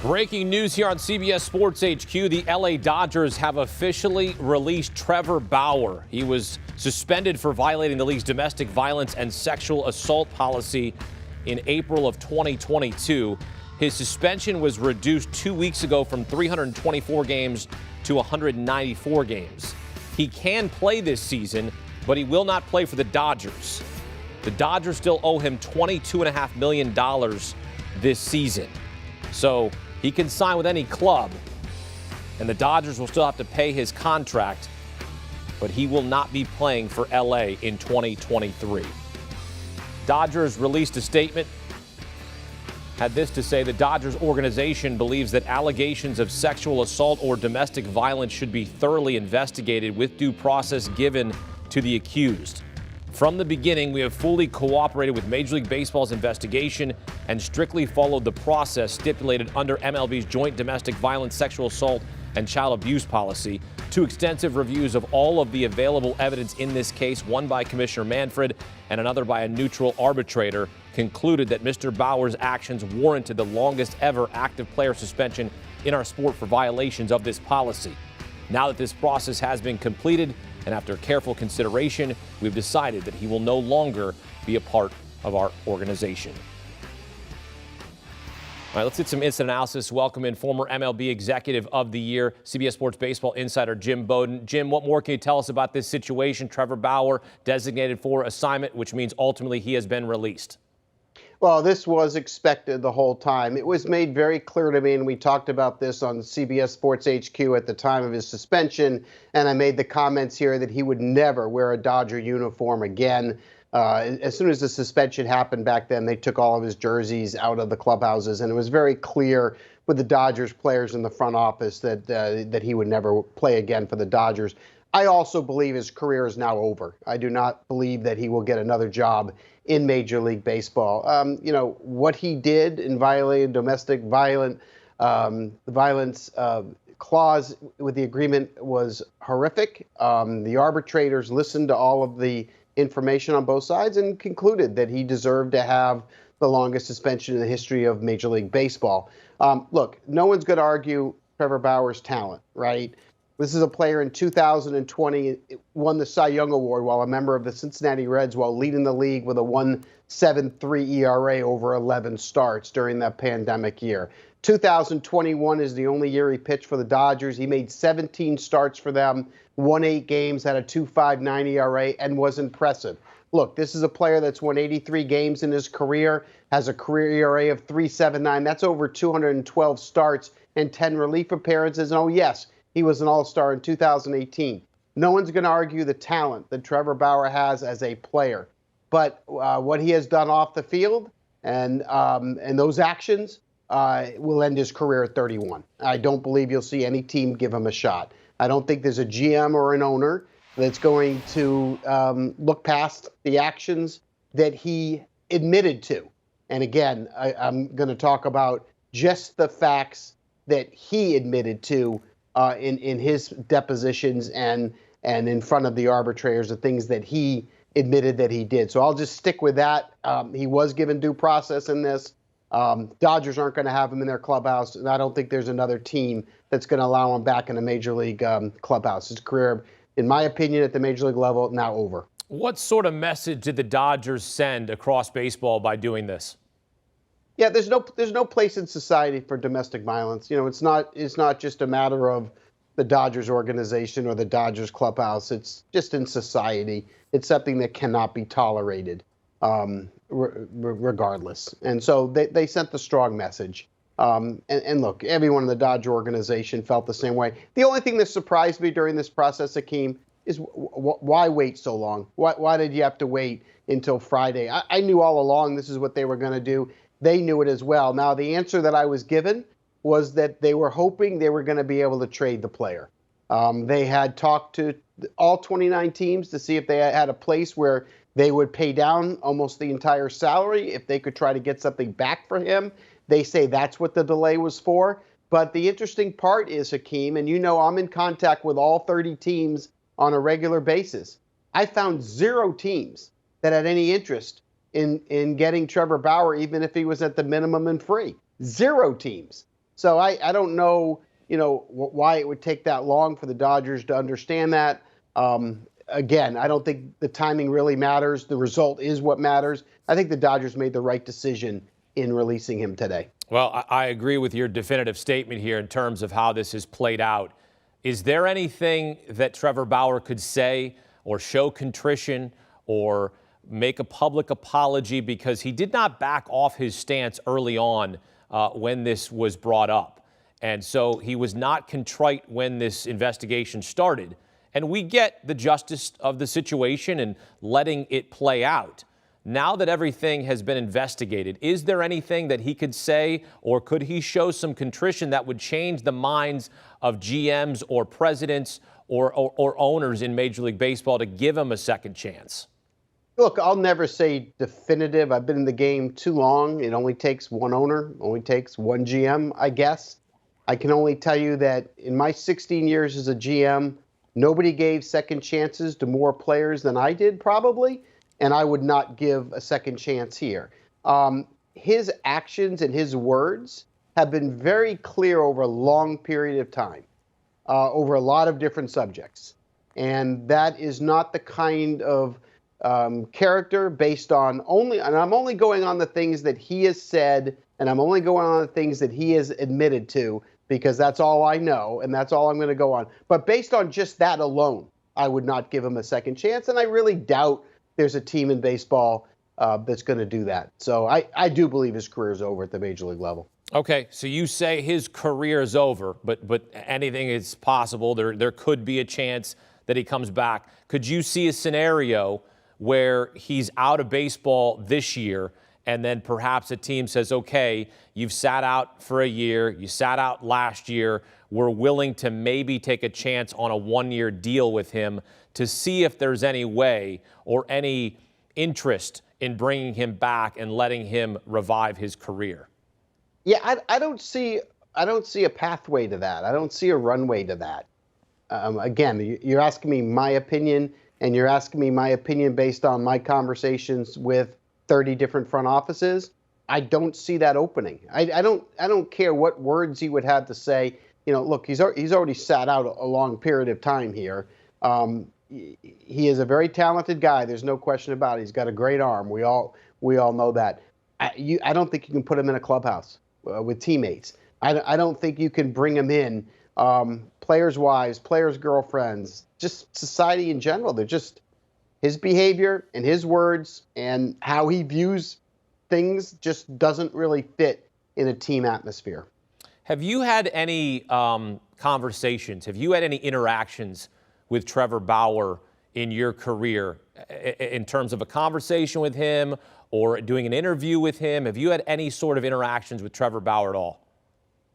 Breaking news here on CBS Sports HQ. The LA Dodgers have officially released Trevor Bauer. He was suspended for violating the league's domestic violence and sexual assault policy in April of 2022. His suspension was reduced 2 weeks ago from 324 games to 194 games. He can play this season, but he will not play for the Dodgers. The Dodgers still owe him $22.5 million this season. So he can sign with any club, and the Dodgers will still have to pay his contract, but he will not be playing for LA in 2023. Dodgers released a statement, had this to say: the Dodgers organization believes that allegations of sexual assault or domestic violence should be thoroughly investigated with due process given to the accused. From the beginning, we have fully cooperated with Major League Baseball's investigation and strictly followed the process stipulated under MLB's joint domestic violence, sexual assault, and child abuse policy. Two extensive reviews of all of the available evidence in this case, one by Commissioner Manfred and another by a neutral arbitrator, concluded that Mr. Bauer's actions warranted the longest ever active player suspension in our sport for violations of this policy. Now that this process has been completed, and after careful consideration, we've decided that he will no longer be a part of our organization. All right, let's get some instant analysis. Welcome in former MLB Executive of the Year, CBS Sports Baseball insider Jim Bowden. Jim, what more can you tell us about this situation? Trevor Bauer designated for assignment, which means ultimately he has been released. Well, this was expected the whole time. It was made very clear to me, and we talked about this on CBS Sports HQ at the time of his suspension, and I made the comments here that he would never wear a Dodger uniform again. As soon as the suspension happened back then, they took all of his jerseys out of the clubhouses, and it was very clear with the Dodgers players in the front office that he would never play again for the Dodgers. I also believe his career is now over. I do not believe that he will get another job in Major League Baseball. What he did in violating domestic violence clause with the agreement was horrific. The arbitrators listened to all of the information on both sides and concluded that he deserved to have the longest suspension in the history of Major League Baseball. Look, no one's going to argue Trevor Bauer's talent, right? This is a player in 2020 won the Cy Young Award while a member of the Cincinnati Reds, while leading the league with a 1.73 ERA over 11 starts during that pandemic year. 2021 is the only year he pitched for the Dodgers. He made 17 starts for them, won 8 games, had a 2.59 ERA, and was impressive. Look, this is a player that's won 83 games in his career, has a career ERA of 3.79. That's over 212 starts and 10 relief appearances. And oh, yes, he was an all-star in 2018. No one's going to argue the talent that Trevor Bauer has as a player. But what he has done off the field and those actions will end his career at 31. I don't believe you'll see any team give him a shot. I don't think there's a GM or an owner that's going to look past the actions that he admitted to. And again, I'm going to talk about just the facts that he admitted to in his depositions and in front of the arbitrators, the things that he admitted that he did. So I'll just stick with that. He was given due process in this. Dodgers aren't going to have him in their clubhouse, and I don't think there's another team that's going to allow him back in a Major League clubhouse. His career, in my opinion, at the Major League level, now over. What sort of message did the Dodgers send across baseball by doing this? Yeah, there's no place in society for domestic violence. You know, it's not just a matter of the Dodgers organization or the Dodgers clubhouse. It's just in society. It's something that cannot be tolerated, regardless. And so they sent the strong message. And look, everyone in the Dodger organization felt the same way. The only thing that surprised me during this process, Akeem, is why wait so long? Why did you have to wait until Friday? I knew all along this is what they were going to do. They knew it as well. Now, the answer that I was given was that they were hoping they were going to be able to trade the player. They had talked to all 29 teams to see if they had a place where they would pay down almost the entire salary if they could try to get something back for him. They say that's what the delay was for. But the interesting part is, Hakeem, and you know I'm in contact with all 30 teams on a regular basis. I found 0 teams that had any interest in getting Trevor Bauer, even if he was at the minimum and free. 0 teams. So I don't know, why it would take that long for the Dodgers to understand that. Again, I don't think the timing really matters. The result is what matters. I think the Dodgers made the right decision in releasing him today. Well, I agree with your definitive statement here in terms of how this has played out. Is there anything that Trevor Bauer could say or show contrition or make a public apology, because he did not back off his stance early on when this was brought up? And so he was not contrite when this investigation started. And we get the justice of the situation and letting it play out. Now that everything has been investigated, is there anything that he could say, or could he show some contrition that would change the minds of GMs or presidents or owners in Major League Baseball to give him a second chance? Look, I'll never say definitive. I've been in the game too long. It only takes one owner, only takes one GM, I guess. I can only tell you that in my 16 years as a GM, nobody gave second chances to more players than I did, probably. And I would not give a second chance here. His actions and his words have been very clear over a long period of time, over a lot of different subjects. And that is not the kind of character based on and I'm only going on the things that he has said, and I'm only going on the things that he has admitted to, because that's all I know, and that's all I'm going to go on. But based on just that alone, I would not give him a second chance, and I really doubt there's a team in baseball that's going to do that. So I do believe his career is over at the major league level. Okay, so you say his career is over, but anything is possible. There could be a chance that he comes back. Could you see a scenario where he's out of baseball this year, and then perhaps a team says, okay, you've sat out for a year, you sat out last year, we're willing to maybe take a chance on a one-year deal with him to see if there's any way or any interest in bringing him back and letting him revive his career? Yeah, I don't see a pathway to that. I don't see a runway to that. Again, you're asking me my opinion, and you're asking me my opinion based on my conversations with 30 different front offices. I don't see that opening. I don't care what words he would have to say. Look, he's already sat out a long period of time here. He is a very talented guy. There's no question about it. He's got a great arm. We all know that. I don't think you can put him in a clubhouse with teammates. I don't think you can bring him in, players' wives, players' girlfriends, just society in general. They're just, his behavior and his words and how he views things just doesn't really fit in a team atmosphere. Have you had any conversations? Have you had any interactions with Trevor Bauer in your career in terms of a conversation with him or doing an interview with him? Have you had any sort of interactions with Trevor Bauer at all?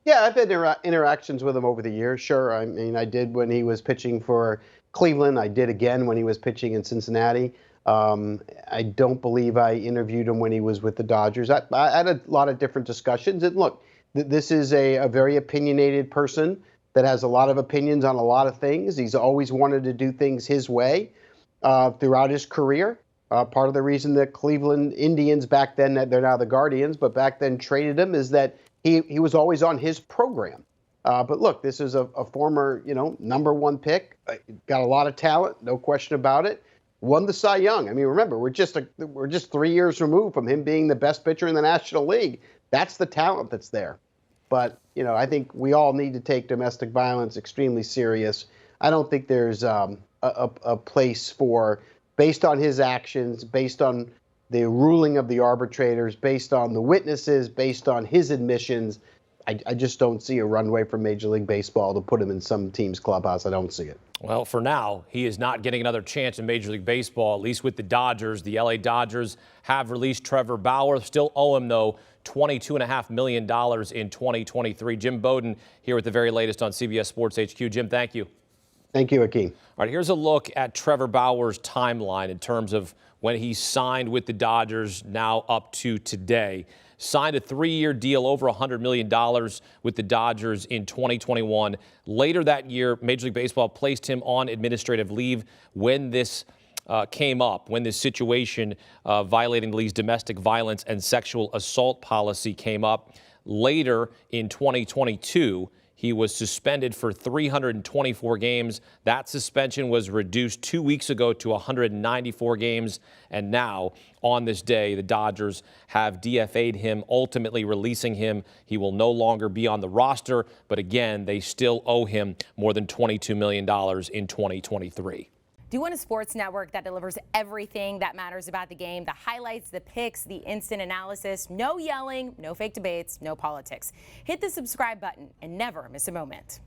Yeah, I've had interactions with him over the years. Sure. I mean, I did when he was pitching for Cleveland. I did again when he was pitching in Cincinnati. I don't believe I interviewed him when he was with the Dodgers. I had a lot of different discussions. And look, this is a very opinionated person that has a lot of opinions on a lot of things. He's always wanted to do things his way throughout his career. Part of the reason that Cleveland Indians back then, they're now the Guardians, but back then traded him, is that he was always on his program. But look, this is a former, number one pick, got a lot of talent, no question about it. Won the Cy Young. I mean, remember, we're just 3 years removed from him being the best pitcher in the National League. That's the talent that's there. But, I think we all need to take domestic violence extremely serious. I don't think there's a place for, based on his actions, based on the ruling of the arbitrators, based on the witnesses, based on his admissions, I just don't see a runway for Major League Baseball to put him in some team's clubhouse. I don't see it. Well, for now, he is not getting another chance in Major League Baseball, at least with the Dodgers. The LA Dodgers have released Trevor Bauer. Still owe him, though, $22.5 million in 2023. Jim Bowden here with the very latest on CBS Sports HQ. Jim, thank you. Thank you, Akeem. All right, here's a look at Trevor Bauer's timeline in terms of when he signed with the Dodgers now up to today. Signed a 3-year deal over $100 million with the Dodgers in 2021. Later that year, Major League Baseball placed him on administrative leave when this came up, when this situation violating the league's domestic violence and sexual assault policy came up. Later in 2022, he was suspended for 324 games. That suspension was reduced 2 weeks ago to 194 games. And now, on this day, the Dodgers have DFA'd him, ultimately releasing him. He will no longer be on the roster. But again, they still owe him more than $22 million in 2023. Do you want a sports network that delivers everything that matters about the game? The highlights, the picks, the instant analysis, no yelling, no fake debates, no politics. Hit the subscribe button and never miss a moment.